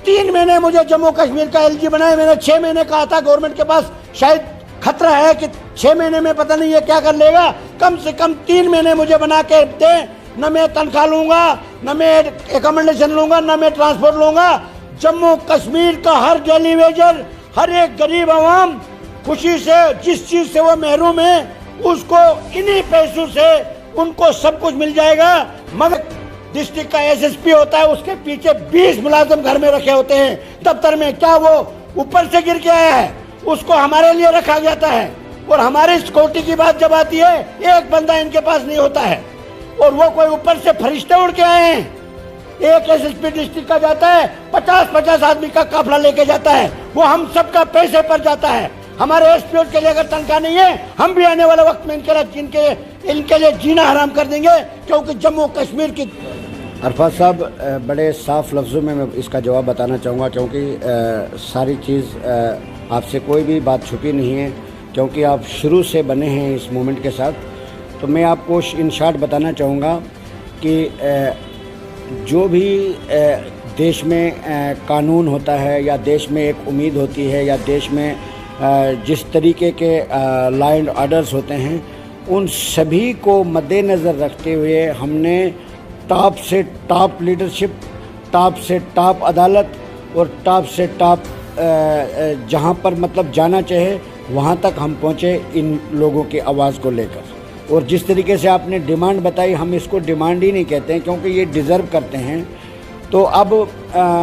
3 महीने मुझे जम्मू कश्मीर का एलजी बनाए। मैंने 6 महीने कहा था गवर्नमेंट के पास शायद खतरा है कि 6 महीने में पता नहीं ये क्या कर लेगा। कम से कम 3 महीने मुझे बना के दे। न मैं तनख्वाह लूंगा, न मैं एकोमोडेशन लूंगा, न मैं ट्रांसपोर्ट लूंगा। जम्मू कश्मीर का हर डेली वेजर, हर एक गरीब आवाम खुशी से जिस चीज से वो महरूम है उसको इन्हीं पैसों से उनको सब कुछ मिल जाएगा। मगर डिस्ट्रिक्ट का एसएसपी होता है, उसके पीछे 20 मुलाजिम घर में रखे होते हैं दफ्तर में। क्या वो ऊपर से गिर के आया है? उसको हमारे लिए रखा जाता है। और हमारी सिक्योरिटी की बात जब आती है, एक बंदा इनके पास नहीं होता है और वो कोई ऊपर से फरिश्ते उड़ के आए हैं। एक एसएसपी डिस्ट्रिक्ट का जाता है, 50-50 आदमी का काफिला लेके जाता है। वो हम सबका पैसे पर जाता है। हमारे एसपीओ के लिए अगर तनख्वाह नहीं है, हम भी आने वाले वक्त में इनके लिए जीना हराम कर देंगे, क्योंकि जम्मू कश्मीर की। अरफात साहब, बड़े साफ लफ्ज़ों में मैं इसका जवाब बताना चाहूँगा, क्योंकि सारी चीज़ आपसे कोई भी बात छुपी नहीं है, क्योंकि आप शुरू से बने हैं इस मूवमेंट के साथ। तो मैं आपको इन शॉर्ट बताना चाहूँगा कि जो भी देश में कानून होता है, या देश में एक उम्मीद होती है, या देश में जिस तरीके के लॉ एंड ऑर्डर्स होते हैं, उन सभी को मद्देनज़र रखते हुए हमने टॉप से टॉप लीडरशिप, टॉप से टॉप अदालत और टॉप से टॉप जहाँ पर मतलब जाना चाहे वहाँ तक हम पहुँचे इन लोगों की आवाज़ को लेकर। और जिस तरीके से आपने डिमांड बताई, हम इसको डिमांड ही नहीं कहते हैं, क्योंकि ये डिज़र्व करते हैं। तो अब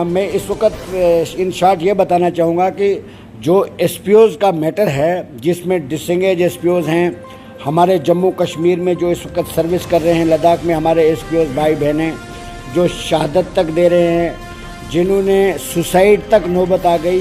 मैं इस वक्त इन शॉर्ट ये बताना चाहूँगा कि जो एसपीओज़ का मैटर है, जिसमें डिसंगेज एसपीओज़ हैं हमारे जम्मू कश्मीर में, जो इस वक्त सर्विस कर रहे हैं लद्दाख में, हमारे एसपीओज़ भाई बहनें जो शहादत तक दे रहे हैं, जिन्होंने सुसाइड तक नौबत आ गई।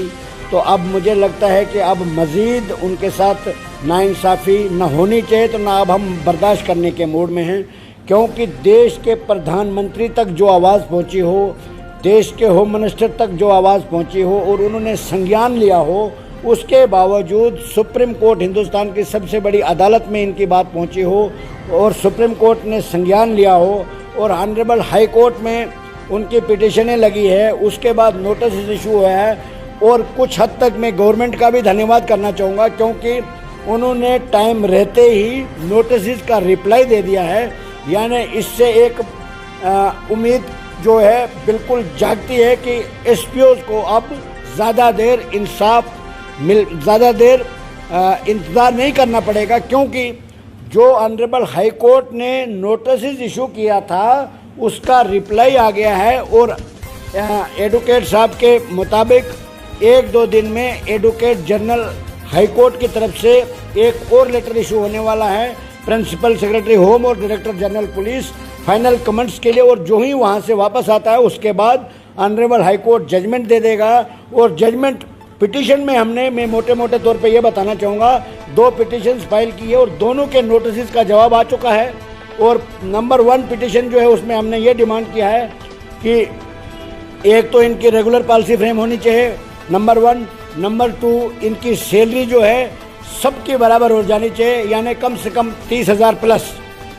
तो अब मुझे लगता है कि अब मज़ीद उनके साथ नाइंसाफ़ी न होनी चाहिए। तो ना अब हम बर्दाश्त करने के मूड में हैं, क्योंकि देश के प्रधानमंत्री तक जो आवाज़ पहुंची हो, देश के होम मिनिस्टर तक जो आवाज़ पहुंची हो और उन्होंने संज्ञान लिया हो, उसके बावजूद सुप्रीम कोर्ट, हिंदुस्तान की सबसे बड़ी अदालत में इनकी बात पहुंची हो और सुप्रीम कोर्ट ने संज्ञान लिया हो और ऑनरेबल हाई कोर्ट में उनकी पिटिशनें लगी है, उसके बाद नोटिस इशू हुआ है। और कुछ हद तक मैं गवर्नमेंट का भी धन्यवाद करना चाहूँगा, क्योंकि उन्होंने टाइम रहते ही नोटिस का रिप्लाई दे दिया है। यानी इससे एक उम्मीद जो है बिल्कुल जागती है कि एसपीओज़ को अब ज़्यादा देर ज़्यादा देर इंतज़ार नहीं करना पड़ेगा, क्योंकि जो ऑनरेबल हाई कोर्ट ने नोटिस इशू किया था उसका रिप्लाई आ गया है। और एडवोकेट साहब के मुताबिक 1-2 दिन में एडवोकेट जनरल हाई कोर्ट की तरफ से एक और लेटर इशू होने वाला है प्रिंसिपल सेक्रेटरी होम और director general police final comments के लिए। और जो ही वहाँ से वापस आता है उसके बाद ऑनरेबल हाई कोर्ट जजमेंट दे देगा। और जजमेंट पिटीशन में मैं मोटे मोटे तौर पे ये बताना चाहूँगा, 2 पिटीशंस फाइल की है और दोनों के नोटिस का जवाब आ चुका है। और नंबर 1 पिटीशन जो है उसमें हमने ये डिमांड किया है कि एक तो इनकी रेगुलर पॉलिसी फ्रेम होनी चाहिए, नंबर 1। नंबर 2, इनकी सैलरी जो है सबके बराबर हो जानी चाहिए, यानी कम से कम 30,000 प्लस,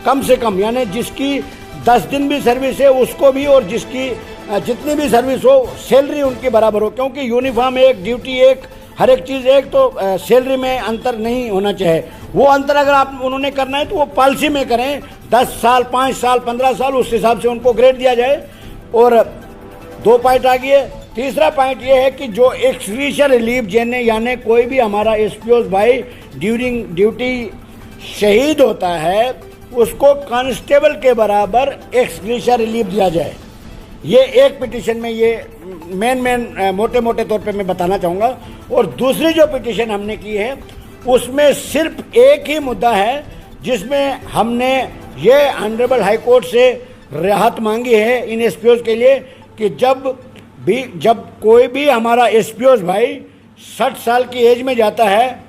कम से कम। यानी जिसकी 10 दिन भी सर्विस है उसको भी, और जिसकी जितनी भी सर्विस हो सैलरी उनकी बराबर हो, क्योंकि यूनिफॉर्म एक, ड्यूटी एक, हर एक चीज़ एक, तो सैलरी में अंतर नहीं होना चाहिए। वो अंतर अगर उन्होंने करना है तो वो पॉलिसी में करें, 10 साल, 5 साल, 15 साल, उस हिसाब से उनको ग्रेड दिया जाए। और 2 पॉइंट आ गए। तीसरा पॉइंट ये है कि जो एक्सग्रेशिया रिलीफ देने, यानी कोई भी हमारा एसपीओ भाई ड्यूरिंग ड्यूटी शहीद होता है उसको कांस्टेबल के बराबर एक्सग्रेशिया रिलीफ दिया जाए। ये एक पिटीशन में ये मेन मोटे मोटे तौर पे मैं बताना चाहूँगा। और दूसरी जो पिटीशन हमने की है उसमें सिर्फ एक ही मुद्दा है जिसमें हमने ये ऑनरेबल हाई कोर्ट से राहत मांगी है इन एसपीओज़ के लिए कि जब कोई भी हमारा एसपीओज़ भाई 60 साल की एज में जाता है,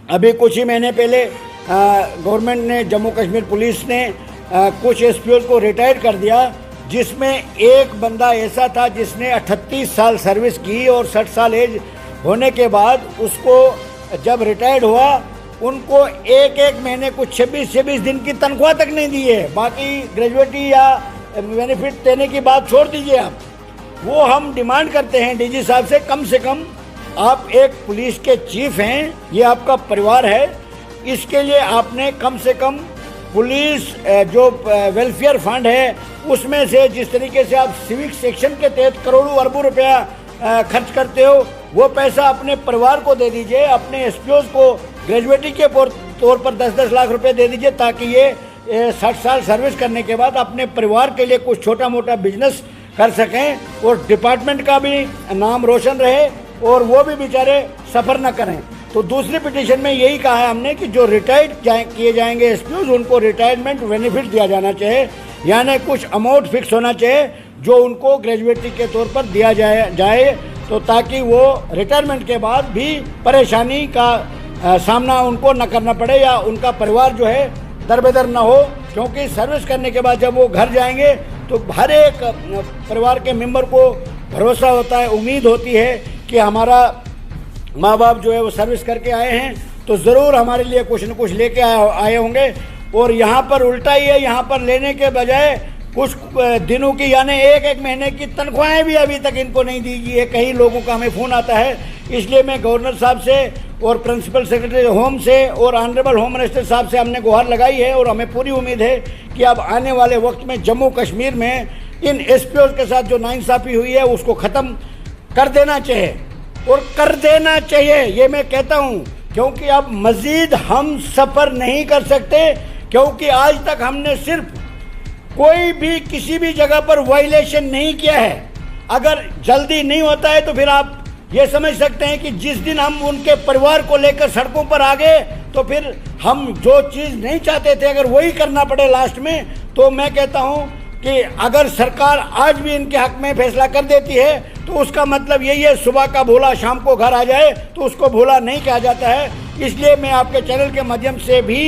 अभी कुछ ही महीने पहले गवर्नमेंट ने, जम्मू कश्मीर पुलिस ने कुछ एसपीओज़ को रिटायर कर दिया, जिसमें एक बंदा ऐसा था जिसने 38 साल सर्विस की और 60 साल एज होने के बाद उसको जब रिटायर्ड हुआ उनको एक महीने को 26 दिन की तनख्वाह तक नहीं दी है। बाकी ग्रेजुएटी या बेनिफिट देने की बात छोड़ दीजिए आप। वो हम डिमांड करते हैं डीजी साहब से कम आप एक पुलिस के चीफ हैं, ये आपका परिवार है, इसके लिए आपने कम से कम पुलिस जो वेलफेयर फंड है उसमें से जिस तरीके से आप सिविक सेक्शन के तहत करोड़ों अरबों रुपया खर्च करते हो, वो पैसा अपने परिवार को दे दीजिए, अपने एसपीओ को ग्रेजुएटी के तौर पर 10-10 लाख रुपए दे दीजिए, ताकि ये 60 साल सर्विस करने के बाद अपने परिवार के लिए कुछ छोटा मोटा बिजनेस कर सकें और डिपार्टमेंट का भी नाम रोशन रहे और वो भी बेचारे सफ़र न करें। तो दूसरी पिटीशन में यही कहा है हमने कि जो रिटायर्ड किए जाएंगे एसपीओ उनको रिटायरमेंट बेनिफिट दिया जाना चाहिए, यानी कुछ अमाउंट फिक्स होना चाहिए जो उनको ग्रेजुएटी के तौर पर दिया जाए तो ताकि वो रिटायरमेंट के बाद भी परेशानी का सामना उनको न करना पड़े या उनका परिवार जो है दरबेदर न हो, क्योंकि सर्विस करने के बाद जब वो घर जाएंगे तो हर एक परिवार के मेंबर को भरोसा होता है, उम्मीद होती है कि हमारा माँ बाप जो है वो सर्विस करके आए हैं तो ज़रूर हमारे लिए कुछ न कुछ लेके आए होंगे। और यहाँ पर उल्टा ही है, यहाँ पर लेने के बजाय कुछ दिनों की यानी एक महीने की तनख्वाहें भी अभी तक इनको नहीं दी गई है। कई लोगों का हमें फ़ोन आता है, इसलिए मैं गवर्नर साहब से और प्रिंसिपल सेक्रेटरी होम से और ऑनरेबल होम मिनिस्टर साहब से हमने गुहार लगाई है और हमें पूरी उम्मीद है कि अब आने वाले वक्त में जम्मू कश्मीर में इन एसपीओ के साथ जो नाइंसाफ़ी हुई है उसको ख़त्म कर देना चाहिए और कर देना चाहिए, ये मैं कहता हूँ, क्योंकि अब मज़ीद हम सफ़र नहीं कर सकते, क्योंकि आज तक हमने सिर्फ कोई भी किसी भी जगह पर वायलेशन नहीं किया है। अगर जल्दी नहीं होता है तो फिर आप ये समझ सकते हैं कि जिस दिन हम उनके परिवार को लेकर सड़कों पर आ गए तो फिर हम जो चीज़ नहीं चाहते थे अगर वही करना पड़े लास्ट में, तो मैं कहता हूँ कि अगर सरकार आज भी इनके हक में फैसला कर देती है तो उसका मतलब यही है सुबह का भोला शाम को घर आ जाए तो उसको भोला नहीं कहा जाता है। इसलिए मैं आपके चैनल के माध्यम से भी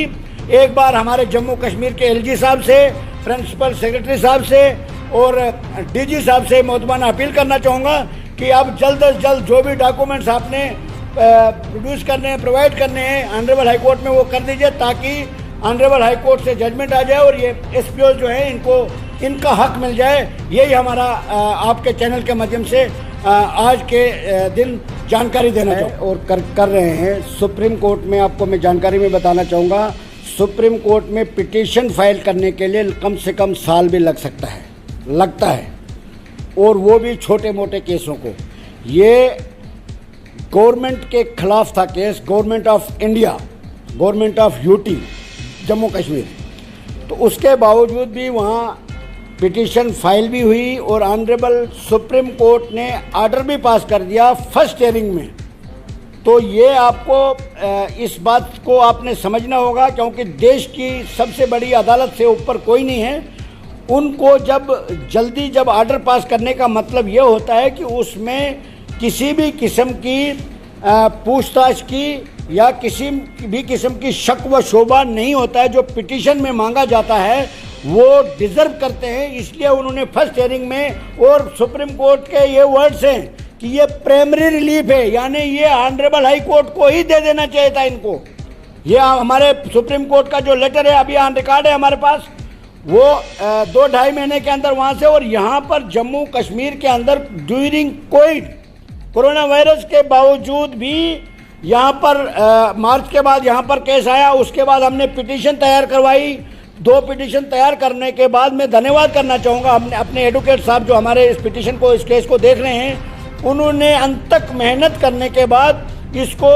एक बार हमारे जम्मू कश्मीर के एलजी साहब से, प्रिंसिपल सेक्रेटरी साहब से और डीजी साहब से मोहतबाना अपील करना चाहूँगा कि अब जल्द अज जल्द जो भी डॉक्यूमेंट्स आपने प्रोड्यूस करने हैं, प्रोवाइड करने हैं ऑनरेबल हाई कोर्ट में वो कर दीजिए, ताकि ऑनरेबल हाई कोर्ट से जजमेंट आ जाए और ये एसपीओ जो है इनको इनका हक मिल जाए। यही हमारा आपके चैनल के माध्यम से आज के दिन जानकारी देना है और कर रहे हैं। सुप्रीम कोर्ट में आपको मैं जानकारी में बताना चाहूँगा, सुप्रीम कोर्ट में पिटीशन फाइल करने के लिए कम से कम साल भी लगता है और वो भी छोटे मोटे केसों को। ये गवर्नमेंट के खिलाफ था case, government of India, government of UT Jammu Kashmir, तो उसके बावजूद भी वहाँ पिटीशन फाइल भी हुई और ऑनरेबल सुप्रीम कोर्ट ने ऑर्डर भी पास कर दिया फर्स्ट हियरिंग में। तो ये आपको इस बात को आपने समझना होगा, क्योंकि देश की सबसे बड़ी अदालत से ऊपर कोई नहीं है। उनको जब ऑर्डर पास करने का मतलब ये होता है कि उसमें किसी भी किस्म की पूछताछ की या किसी भी किस्म की शक व शोभा नहीं होता है। जो पिटीशन में मांगा जाता है वो डिज़र्व करते हैं, इसलिए उन्होंने फर्स्ट हियरिंग में, और सुप्रीम कोर्ट के ये वर्ड्स हैं कि ये प्राइमरी रिलीफ है, यानी ये ऑनरेबल हाई कोर्ट को ही दे देना चाहिए था इनको। ये हमारे सुप्रीम कोर्ट का जो लेटर है अभी ऑन रिकॉर्ड है हमारे पास, वो 2-2.5 महीने के अंदर वहाँ से, और यहाँ पर जम्मू कश्मीर के अंदर ड्यूरिंग कोरोना वायरस के बावजूद भी यहाँ पर मार्च के बाद यहाँ पर केस आया, उसके बाद हमने पिटीशन तैयार करवाई। 2 पिटीशन तैयार करने के बाद मैं धन्यवाद करना चाहूँगा अपने एडवोकेट साहब जो हमारे इस पिटीशन को, इस केस को देख रहे हैं। उन्होंने अंत तक मेहनत करने के बाद इसको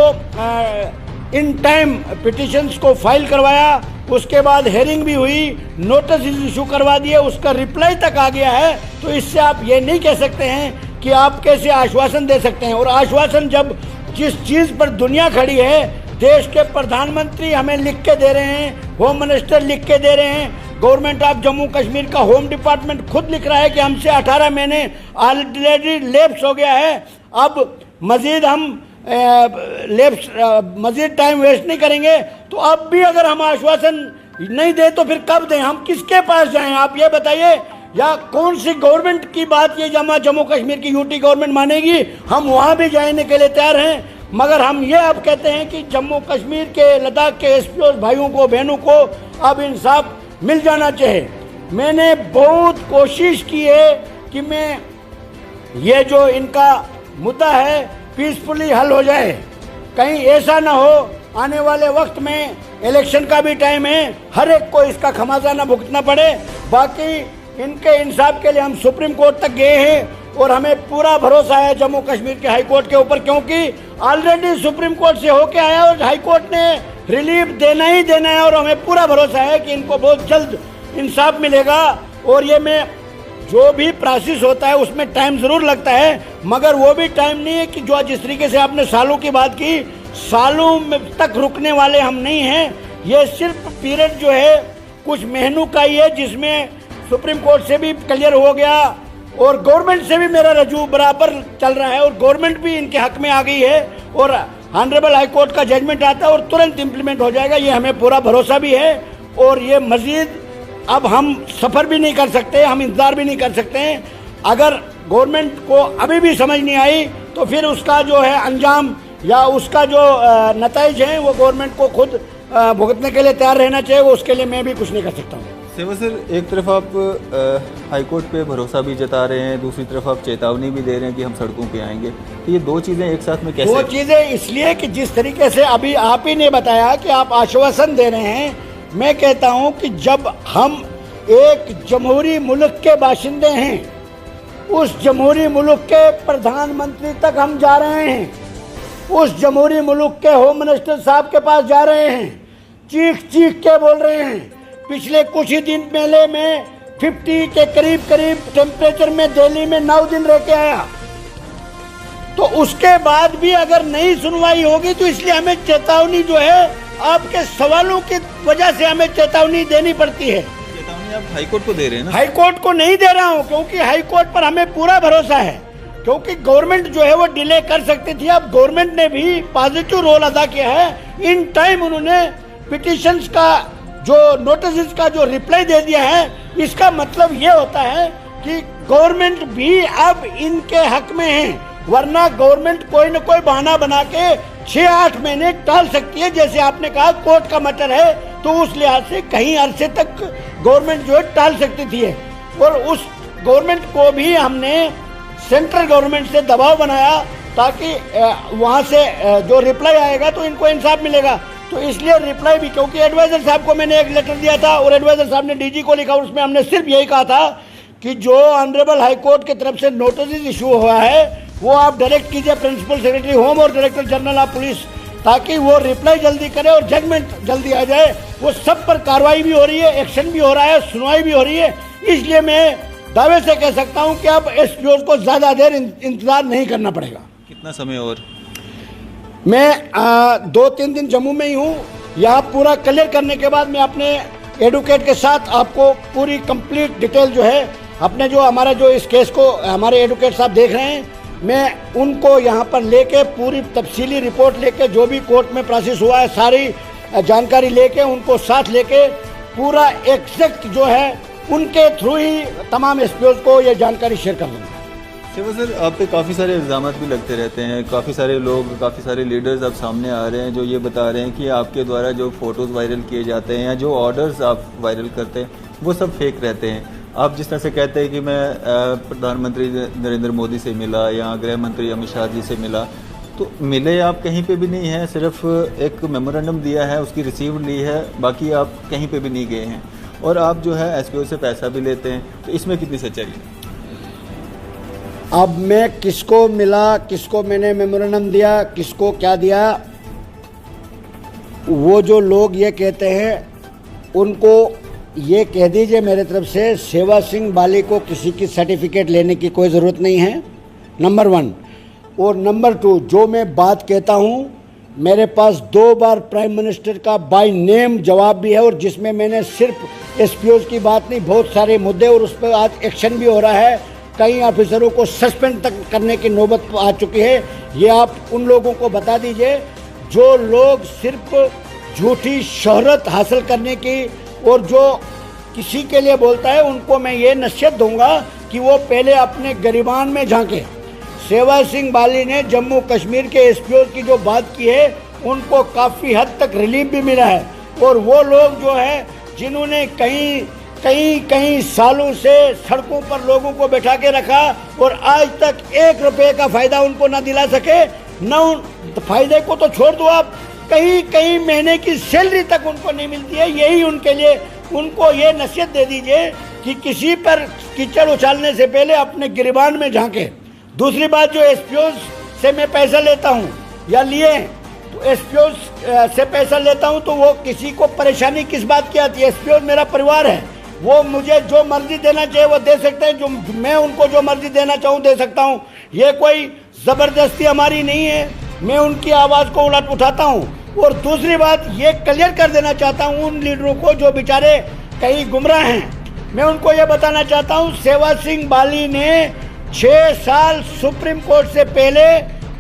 इन टाइम पिटीशंस को फाइल करवाया, उसके बाद हेयरिंग भी हुई, नोटिस इशू करवा दिए, उसका रिप्लाई तक आ गया है। तो इससे आप ये नहीं कह सकते हैं कि आप कैसे आश्वासन दे सकते हैं। और आश्वासन जब जिस चीज़ पर दुनिया खड़ी है, देश के प्रधानमंत्री हमें लिख के दे रहे हैं, होम मिनिस्टर लिख के दे रहे हैं, गवर्नमेंट ऑफ जम्मू कश्मीर का होम डिपार्टमेंट खुद लिख रहा है कि हमसे 18 महीने ऑलरेडी लैप्स हो गया है, अब मज़ीद हम मज़ीद टाइम वेस्ट नहीं करेंगे। तो अब भी अगर हम आश्वासन नहीं दें तो फिर कब दें, हम किसके पास जाएं, आप ये बताइए। या कौन सी गवर्नमेंट की बात ये जम्मू कश्मीर की यूटी गवर्नमेंट मानेगी, हम वहाँ भी जाने के लिए तैयार हैं। मगर हम ये अब कहते हैं कि जम्मू कश्मीर के, लद्दाख के एसपीओ भाइयों को, बहनों को अब इंसाफ मिल जाना चाहिए। मैंने बहुत कोशिश की है कि मैं ये जो इनका मुद्दा है पीसफुली हल हो जाए। कहीं ऐसा ना हो आने वाले वक्त में, इलेक्शन का भी टाइम है, हर एक को इसका खमियाजा भुगतना पड़े। बाकी इनके इंसाफ के लिए हम सुप्रीम कोर्ट तक गए हैं और हमें पूरा भरोसा है जम्मू कश्मीर के हाई कोर्ट के ऊपर, क्योंकि ऑलरेडी सुप्रीम कोर्ट से होके आया और हाई कोर्ट ने रिलीफ देना ही देना है और हमें पूरा भरोसा है कि इनको बहुत जल्द इंसाफ मिलेगा। और ये मैं जो भी प्रोसेस होता है उसमें टाइम ज़रूर लगता है, मगर वो भी टाइम नहीं है कि जो जिस तरीके से आपने सालों की बात की, सालों तक रुकने वाले हम नहीं हैं। ये सिर्फ पीरियड जो है कुछ महीनों का ही है, जिसमें सुप्रीम कोर्ट से भी क्लियर हो गया और गवर्नमेंट से भी मेरा रजू बराबर चल रहा है और गवर्नमेंट भी इनके हक में आ गई है और ऑनरेबल हाई कोर्ट का जजमेंट आता है और तुरंत इम्प्लीमेंट हो जाएगा। ये हमें पूरा भरोसा भी है और ये मजीद अब हम सफ़र भी नहीं कर सकते, हम इंतज़ार भी नहीं कर सकते हैं। अगर गवर्नमेंट को अभी भी समझ नहीं आई तो फिर उसका जो है अंजाम या उसका जो नतीज है वो गवर्नमेंट को खुद भुगतने के लिए तैयार रहना चाहिए। उसके लिए मैं भी कुछ नहीं कर सकता हूँ। सेवा सर, एक तरफ आप हाई कोर्ट पे भरोसा भी जता रहे हैं, दूसरी तरफ आप चेतावनी भी दे रहे हैं कि हम सड़कों पे आएंगे, तो ये दो चीज़ें एक साथ में कैसे? दो चीज़ें इसलिए कि जिस तरीके से अभी आप ही ने बताया कि आप आश्वासन दे रहे हैं, मैं कहता हूं कि जब हम एक जमहूरी मुल्क के बाशिंदे हैं, उस जमहूरी मुल्क के प्रधानमंत्री तक हम जा रहे हैं, उस जमहूरी मुल्क के होम मिनिस्टर साहब के पास जा रहे हैं, चीख चीख के बोल रहे हैं। पिछले कुछ ही दिन पहले में 50 के करीब टेम्परेचर में दिल्ली में 9 दिन रह के आया, तो उसके बाद भी अगर नई सुनवाई होगी तो इसलिए हमें चेतावनी जो है आपके सवालों की वजह से हमें चेतावनी देनी पड़ती है। चेतावनी आप हाई कोर्ट को दे रहे हैं ना? हाई कोर्ट को नहीं दे रहा हूं, क्योंकि हाई कोर्ट पर हमें पूरा भरोसा है, क्योंकि गवर्नमेंट जो है वो डिले कर सकती थी। अब गवर्नमेंट ने भी पॉजिटिव रोल अदा किया है। इन टाइम उन्होंने पिटिशंस का जो नोटिस का जो रिप्लाई दे दिया है, इसका मतलब ये होता है कि गवर्नमेंट भी अब इनके हक में है, वरना गवर्नमेंट कोई न कोई बहाना बना के 6-8 महीने टाल सकती है। जैसे आपने कहा कोर्ट का मैटर है, तो उस लिहाज से कहीं अरसे तक गवर्नमेंट जो है टाल सकती थी। और उस गवर्नमेंट को भी हमने सेंट्रल गवर्नमेंट से दबाव बनाया ताकि वहाँ से जो रिप्लाई आएगा तो इनको इंसाफ मिलेगा। तो इसलिए रिप्लाई भी, क्योंकि एडवाइजर साहब को मैंने एक लेटर दिया था और एडवाइजर साहब ने डीजी को लिखा, उसमें हमने सिर्फ यही कहा था कि जो ऑनरेबल हाई कोर्ट की तरफ से नोटिस इशू हुआ है वो आप डायरेक्ट कीजिए प्रिंसिपल सेक्रेटरी होम और डायरेक्टर जनरल ऑफ पुलिस, ताकि वो रिप्लाई जल्दी करे और जजमेंट जल्दी आ जाए। वो सब पर कार्रवाई भी हो रही है, एक्शन भी हो रहा है, सुनवाई भी हो रही है। इसलिए मैं दावे से कह सकता हूँ कि अब एसपीओ को ज़्यादा देर इंतजार नहीं करना पड़ेगा। कितना समय और? मैं 2-3 दिन जम्मू में ही हूँ। यहाँ पूरा क्लियर करने के बाद मैं अपने एडवोकेट के साथ आपको पूरी कंप्लीट डिटेल जो है अपने जो हमारा जो इस केस को हमारे एडवोकेट साहब देख रहे हैं, मैं उनको यहाँ पर लेके पूरी तफसीली रिपोर्ट लेके जो भी कोर्ट में प्रोसेस हुआ है सारी जानकारी लेके उनको साथ लेके पूरा एग्जैक्ट जो है उनके थ्रू ही तमाम एसपीओ को ये जानकारी शेयर कर दूँगा। सेवा सर, आप पे काफ़ी सारे इल्ज़ाम भी लगते रहते हैं, काफ़ी सारे लोग, काफ़ी सारे लीडर्स अब सामने आ रहे हैं जो ये बता रहे हैं कि आपके द्वारा जो फ़ोटोज़ वायरल किए जाते हैं या जो ऑर्डर्स आप वायरल करते हैं वो सब फेक रहते हैं। आप जिस तरह से कहते हैं कि मैं प्रधानमंत्री नरेंद्र मोदी से मिला या गृह मंत्री अमित शाह जी से मिला, तो मिले आप कहीं पे भी नहीं हैं, सिर्फ एक मेमोरेंडम दिया है, उसकी रिसीव ली है, बाकी आप कहीं पे भी नहीं गए हैं और आप जो है एसपीओ से पैसा भी लेते हैं, तो इसमें कितनी सच्चाई है? अब मैं किसको मिला, किसको मैंने मेमोरेंडम दिया, किसको क्या दिया, वो जो लोग ये कहते हैं उनको ये कह दीजिए मेरे तरफ से, सेवा सिंह बाली को किसी की सर्टिफिकेट लेने की कोई ज़रूरत नहीं है, नंबर 1। और नंबर 2, जो मैं बात कहता हूँ मेरे पास 2 बार प्राइम मिनिस्टर का बाय नेम जवाब भी है और जिसमें मैंने सिर्फ एसपीओज की बात नहीं, बहुत सारे मुद्दे, और उस पर आज एक्शन भी हो रहा है। कई ऑफिसरों को सस्पेंड तक करने की नौबत आ चुकी है। ये आप उन लोगों को बता दीजिए जो लोग सिर्फ झूठी शोहरत हासिल करने की और जो किसी के लिए बोलता है, उनको मैं ये नसीहत दूंगा कि वो पहले अपने गिरबान में झांके। सेवा सिंह बाली ने जम्मू कश्मीर के एसपीओ की जो बात की है उनको काफ़ी हद तक रिलीफ भी मिला है, और वो लोग जो है जिन्होंने कहीं कई कई सालों से सड़कों पर लोगों को बैठा के रखा और आज तक 1 रुपए का फायदा उनको ना दिला सके। न फायदे को तो छोड़ दो आप, कई कई महीने की सैलरी तक उनको नहीं मिलती है। यही उनके लिए, उनको ये नसीहत दे दीजिए कि किसी पर कीचड़ उछालने से पहले अपने गिरबान में झांके। दूसरी बात, जो एसपीओ से मैं पैसा लेता हूँ या लिए, तो एसपीओ से पैसा लेता हूँ तो वो किसी को परेशानी किस बात की आती है? एसपीओ मेरा परिवार है, वो मुझे जो मर्जी देना चाहिए वो दे सकते हैं, जो मैं उनको जो मर्जी देना चाहूँ दे सकता हूँ। ये कोई जबरदस्ती हमारी नहीं है, मैं उनकी आवाज़ को उठाता हूँ। और दूसरी बात ये क्लियर कर देना चाहता हूँ उन लीडरों को जो बेचारे कहीं गुमराह हैं, मैं उनको ये बताना चाहता हूँ, सेवा सिंह बाली ने 6 साल सुप्रीम कोर्ट से पहले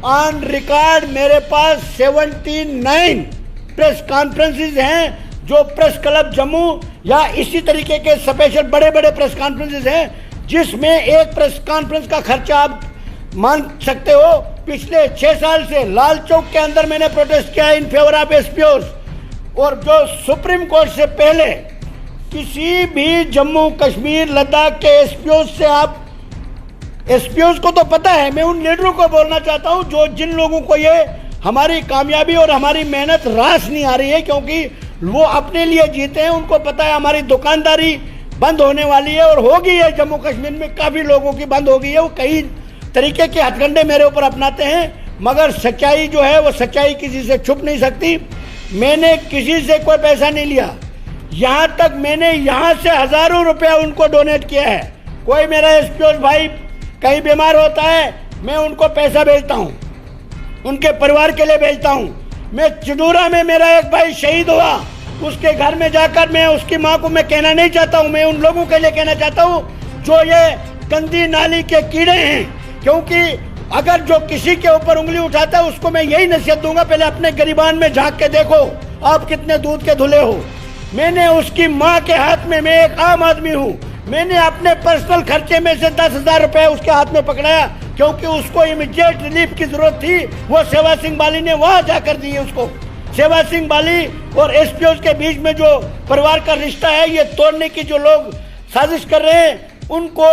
ऑन रिकॉर्ड मेरे पास 79 प्रेस कॉन्फ्रेंसेस हैं, जो प्रेस क्लब जम्मू या इसी तरीके के स्पेशल बड़े बड़े प्रेस कॉन्फ्रेंसेस हैं, जिसमें एक प्रेस कॉन्फ्रेंस का खर्चा आप मान सकते हो। पिछले 6 साल से लाल चौक के अंदर मैंने प्रोटेस्ट किया इन फेवर ऑफ एसपीओज। और जो सुप्रीम कोर्ट से पहले किसी भी जम्मू कश्मीर लद्दाख के एसपीओज से आप, एसपीओज को तो पता है, मैं उन लीडरों को बोलना चाहता हूं जो जिन लोगों को ये हमारी कामयाबी और हमारी मेहनत रास नहीं आ रही है, क्योंकि वो अपने लिए जीते हैं, उनको पता है हमारी दुकानदारी बंद होने वाली है और होगी है। जम्मू कश्मीर में काफ़ी लोगों की बंद हो गई है, वो कई तरीके के हथकंडे मेरे ऊपर अपनाते हैं, मगर सच्चाई जो है वो सच्चाई किसी से छुप नहीं सकती। मैंने किसी से कोई पैसा नहीं लिया, यहाँ तक मैंने यहाँ से हज़ारों रुपया उनको डोनेट किया है। कोई मेरा एसपीओ भाई कहीं बीमार होता है, मैं उनको पैसा भेजता हूँ, उनके परिवार के लिए भेजता हूँ। मैं चिडूरा में मेरा एक भाई शहीद हुआ, उसके घर में जाकर मैं उसकी माँ को मैं कहना नहीं चाहता हूँ, मैं उन लोगों के लिए कहना चाहता हूँ जो ये गंदी नाली के कीड़े हैं। क्योंकि अगर जो किसी के ऊपर उंगली उठाता है उसको मैं यही नसीहत दूंगा, पहले अपने गिरबान में झांक के देखो आप कितने दूध के धुले हो। मैंने उसकी माँ के हाथ में, मैं एक आम आदमी हूँ, मैंने अपने पर्सनल खर्चे में से 10,000 रुपए उसके हाथ में पकड़ाया, क्योंकि उसको इमीडिएट रिलीफ की जरूरत थी। वो सेवा सिंह बाली ने वहां जाकर दी उसको। सेवा सिंह बाली और एसपीओ के बीच में जो परिवार का रिश्ता है, ये तोड़ने की जो लोग साजिश कर रहे हैं, उनको,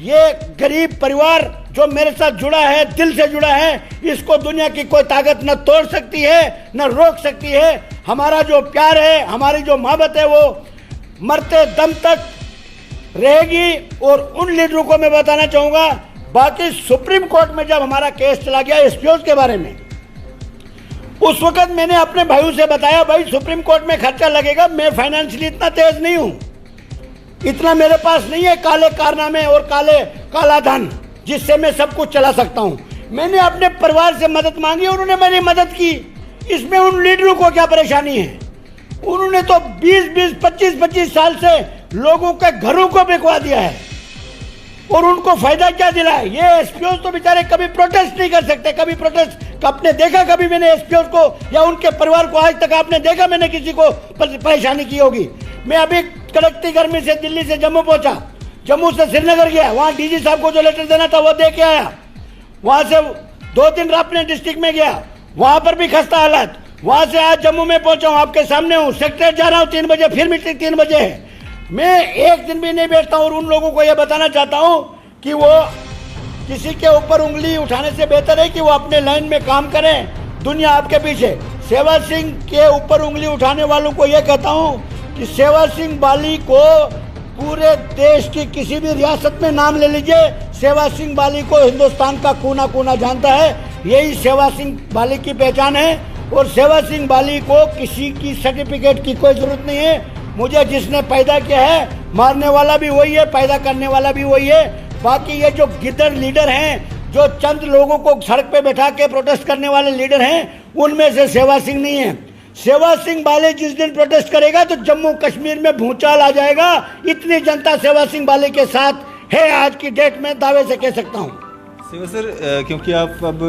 ये गरीब परिवार जो मेरे साथ जुड़ा है, दिल से जुड़ा है, इसको दुनिया की कोई ताकत न तोड़ सकती है न रोक सकती है। हमारा जो प्यार है, हमारी जो मोहब्बत है, वो मरते दम तक रहेगी। और उन लीडरों को मैं बताना चाहूंगा, बाकी सुप्रीम कोर्ट में जब हमारा केस चला गया एसपीओ के बारे में, उस वक्त मैंने अपने भाइयों से बताया, भाई सुप्रीम कोर्ट में खर्चा लगेगा, मैं फाइनेंशियली इतना तेज नहीं हूं, इतना मेरे पास नहीं है काले कारनामे और काला धन जिससे मैं सब कुछ चला सकता हूं। मैंने अपने परिवार से मदद मांगी, उन्होंने मेरी मदद की। इसमें उन लीडरों को क्या परेशानी है? उन्होंने तो 20-20, 25-25 साल से लोगों के घरों को बिकवा दिया है और उनको फायदा क्या दिला है? ये एसपीओ तो बेचारे कभी प्रोटेस्ट नहीं कर सकते, कभी प्रोटेस्ट आपने देखा? कभी मैंने एसपीओ को या उनके परिवार को आज तक आपने देखा मैंने किसी को परेशानी की होगी? मैं अभी कड़कती गर्मी से दिल्ली से जम्मू पहुंचा, जम्मू से श्रीनगर गया, वहाँ डीजी साहब को जो लेटर देना था वो दे के आया। वहाँ से 2 दिन अपने डिस्ट्रिक्ट में गया, वहाँ पर भी खस्ता हालात। वहाँ से आज जम्मू में पहुंचा हूँ, आपके सामने हूँ, सेक्रेटरीट जा रहा हूँ 3 बजे, फिर मीटिंग 3 बजे है। मैं एक दिन भी नहीं बैठता हूँ और उन लोगों को यह बताना चाहता हूँ कि वो किसी के ऊपर उंगली उठाने से बेहतर है कि वो अपने लाइन में काम करें, दुनिया आपके पीछे। सेवा सिंह के ऊपर उंगली उठाने वालों को यह कहता हूँ कि सेवा सिंह बाली को पूरे देश की किसी भी रियासत में नाम ले लीजिए, सेवा सिंह बाली को हिंदुस्तान का कोना कोना जानता है। यही सेवा सिंह बाली की पहचान है और सेवा सिंह बाली को किसी की सर्टिफिकेट की कोई जरूरत नहीं है। मुझे जिसने पैदा किया है, मारने वाला भी वही है, पैदा करने वाला भी वही है। बाकी ये जो गिद्दड़ लीडर हैं, जो चंद लोगों को सड़क पे बैठा के प्रोटेस्ट करने वाले लीडर हैं, उनमें से सेवा सिंह नहीं है। सेवा सिंह बाली जिस दिन प्रोटेस्ट करेगा तो जम्मू कश्मीर में भूचाल आ जाएगा। इतनी जनता सेवा सिंह बाली के साथ है आज की डेट में, दावे से कह सकता हूँ। सेवा सर, क्योंकि आप अब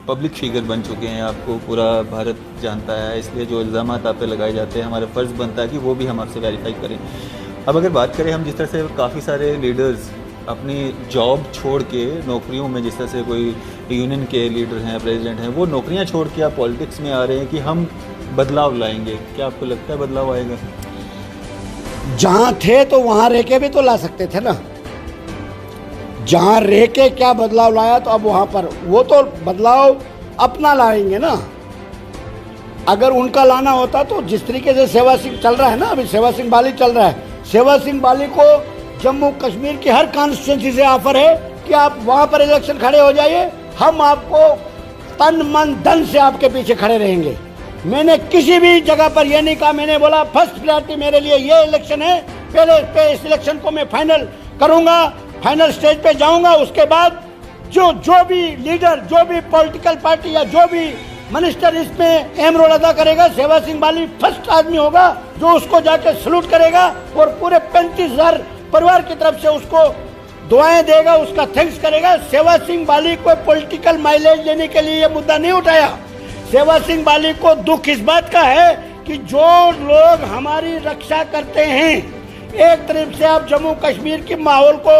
पब्लिक फिगर बन चुके हैं, आपको पूरा भारत जानता है, इसलिए जो इल्ज़ाम आप पे लगाए जाते हैं हमारा फ़र्ज़ बनता है कि वो भी हम आपसे वेरीफाई करें। अब अगर बात करें हम, जिस तरह से काफ़ी सारे लीडर्स अपनी जॉब छोड़ के नौकरियों में, जिस तरह से कोई यूनियन के लीडर हैं, प्रेसिडेंट हैं, वो नौकरियां छोड़ के आप पॉलिटिक्स में आ रहे हैं कि हम बदलाव लाएंगे। क्या आपको लगता है बदलाव आएगा? जहां थे तो वहां रह के भी तो ला सकते थे ना। जहां रह के क्या बदलाव लाया, तो अब वहां पर वो तो बदलाव अपना लाएंगे ना। अगर उनका लाना होता तो जिस तरीके से सेवा सिंह चल रहा है ना, अभी सेवा सिंह बाली चल रहा है, सेवा सिंह बाली को जम्मू कश्मीर की हर कॉन्स्टिट्यूंसी से ऑफर है कि आप वहां पर इलेक्शन खड़े हो जाइए, हम आपको तन मन धन से आपके पीछे खड़े रहेंगे। मैंने किसी भी जगह पर यह नहीं कहा, मैंने बोला फर्स्ट प्रायोरिटी मेरे लिए ये इलेक्शन है, पहले इस इलेक्शन को मैं फाइनल करूंगा, फाइनल स्टेज पे जाऊंगा। उसके बाद जो भी लीडर, जो भी पॉलिटिकल पार्टी या जो भी मिनिस्टर इसमें अहम रोल अदा करेगा, सेवा सिंह बाली फर्स्ट आदमी होगा जो उसको जाके सलूट करेगा और पूरे 35,000 परिवार की तरफ से उसको दुआएं देगा, उसका थैंक्स करेगा। सेवा सिंह बाली को पॉलिटिकल माइलेज लेने के लिए ये मुद्दा नहीं उठाया। सेवा सिंह बाली को दुख इस बात का है कि जो लोग हमारी रक्षा करते हैं, एक तरफ से आप जम्मू कश्मीर के माहौल को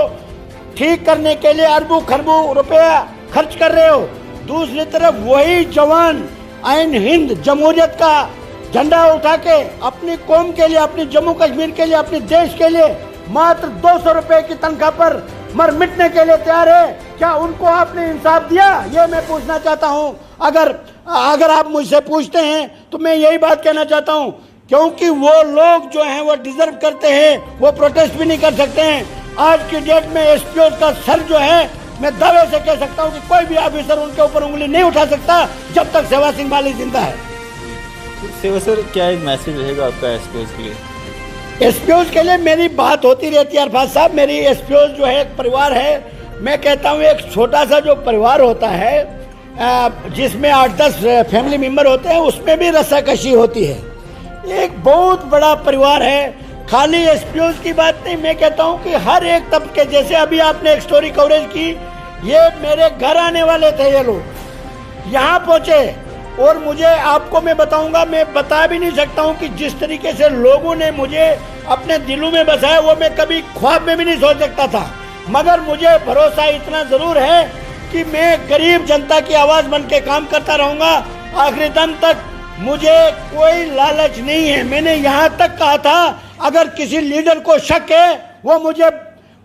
ठीक करने के लिए अरबों खरबों रुपया खर्च कर रहे हो, दूसरी तरफ वही जवान आइन हिंद जमहूरियत का झंडा उठा के अपनी कौम के लिए, अपनी जम्मू कश्मीर के लिए, अपने देश के लिए मात्र 200 रुपए की तनख्वाह पर मर मिटने के लिए तैयार है। क्या उनको आपने इंसाफ दिया? ये मैं पूछना चाहता हूं। अगर आप मुझसे पूछते हैं तो मैं यही बात कहना चाहता हूं, क्योंकि वो लोग जो हैं वो डिजर्व करते हैं, वो प्रोटेस्ट भी नहीं कर सकते हैं। आज की डेट में एसपीओ का सर जो है, मैं दावे से कह सकता हूं कि कोई भी ऑफिसर उनके ऊपर उंगली नहीं उठा सकता जब तक सेवा सिंह बाली जिंदा है। सेवा सर, क्या एक मैसेज रहेगा आपका एसपीओज के लिए? एसपीओज के लिए मेरी बात होती रहती है अरफात साहब। मेरी एसपीओज जो है एक परिवार है। मैं कहता हूं एक छोटा सा जो परिवार होता है, जिसमें 8-10 फैमिली मेंबर होते हैं, उसमें भी रस्साकशी होती है। एक बहुत बड़ा परिवार है। खाली एसपीओज की बात नहीं, मैं कहता हूं कि हर एक तबके, जैसे अभी आपने एक स्टोरी कवरेज की, ये मेरे घर आने वाले थे, ये लोग यहाँ पहुंचे और मुझे, आपको मैं बताऊंगा, मैं बता भी नहीं सकता हूं कि जिस तरीके से लोगों ने मुझे अपने दिलों में बसाया वो मैं कभी ख्वाब में भी नहीं सोच सकता था। मगर मुझे भरोसा इतना जरूर है कि मैं गरीब जनता की आवाज बन के काम करता रहूंगा आखिरी दम तक। मुझे कोई लालच नहीं है। मैंने यहाँ तक कहा था अगर किसी लीडर को शक है वो मुझे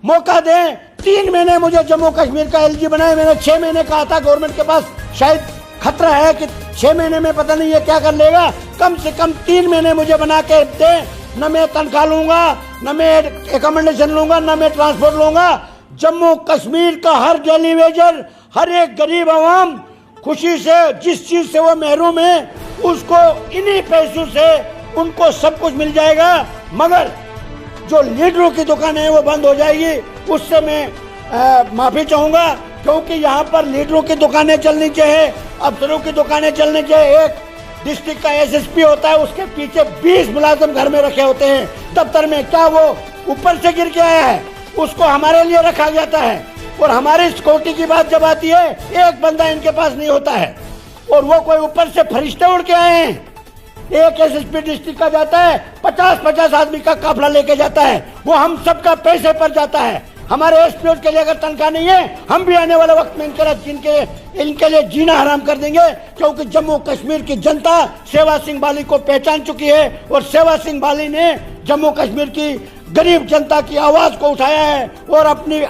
मौका दें। 3 महीने मुझे जम्मू कश्मीर का एलजी बनाए। मैंने 6 महीने कहा था गवर्नमेंट के पास शायद खतरा है कि 6 महीने में पता नहीं ये क्या कर लेगा। कम से कम 3 महीने मुझे बना के दे। न मैं तनख्वाह लूंगा, न मैं एकोमोडेशन लूंगा, न मैं ट्रांसपोर्ट लूंगा। जम्मू कश्मीर का हर डेली वेजर, हर एक गरीब आवाम खुशी से जिस चीज से वो महरूम है, उसको इन्हीं पैसों से उनको सब कुछ मिल जाएगा। मगर जो लीडरों की दुकान है वो बंद हो जाएगी। उससे मैं माफी चाहूंगा, क्योंकि यहाँ पर लीडरों की दुकानें चलनी चाहिए, अफसरों की दुकानें चलनी चाहिए। एक डिस्ट्रिक्ट का एसएसपी होता है, उसके पीछे 20 मुलाजिम घर में रखे होते हैं दफ्तर में। क्या वो ऊपर से गिर के आया है? उसको हमारे लिए रखा जाता है। और हमारी सिक्योरिटी की बात जब आती है, एक बंदा इनके पास नहीं होता है और वो कोई ऊपर से फरिश्ते उड़ के आए हैं। एक एसएसपी डिस्ट्रिक्ट का जाता है, 50-50 आदमी का काफिला लेके जाता है, वो हम सबका पैसे पर जाता है। हमारे एसपीओ के लिए अगर तनख्वाह नहीं है, हम भी आने वाले वक्त में इनके लिए जीना हराम कर देंगे। क्योंकि जम्मू कश्मीर की जनता सेवा सिंह बाली को पहचान चुकी है और सेवा सिंह बाली ने जम्मू कश्मीर की गरीब जनता की आवाज को उठाया है और अपनी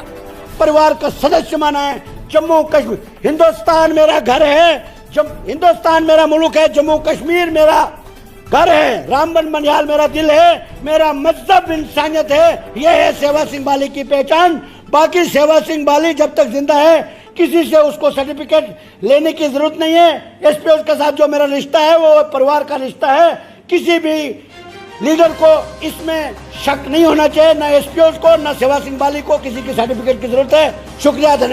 परिवार का सदस्य माना है। जम्मू कश्मीर, हिंदुस्तान मेरा घर है, हिंदुस्तान मेरा मुल्क है, जम्मू कश्मीर मेरा घर है, रामबन बनिहाल मेरा दिल है, मेरा मजहब इंसानियत है। यह है सेवा सिंह बाली की पहचान। बाकी सेवा सिंह बाली जब तक जिंदा है, किसी से उसको सर्टिफिकेट लेने की जरूरत नहीं है। एसपीओ के साथ जो मेरा रिश्ता है वो परिवार का रिश्ता है। किसी भी लीडर को इसमें शक नहीं होना चाहिए, न एसपीओ को, न सेवा सिंह बाली को किसी की सर्टिफिकेट की जरूरत है। शुक्रिया।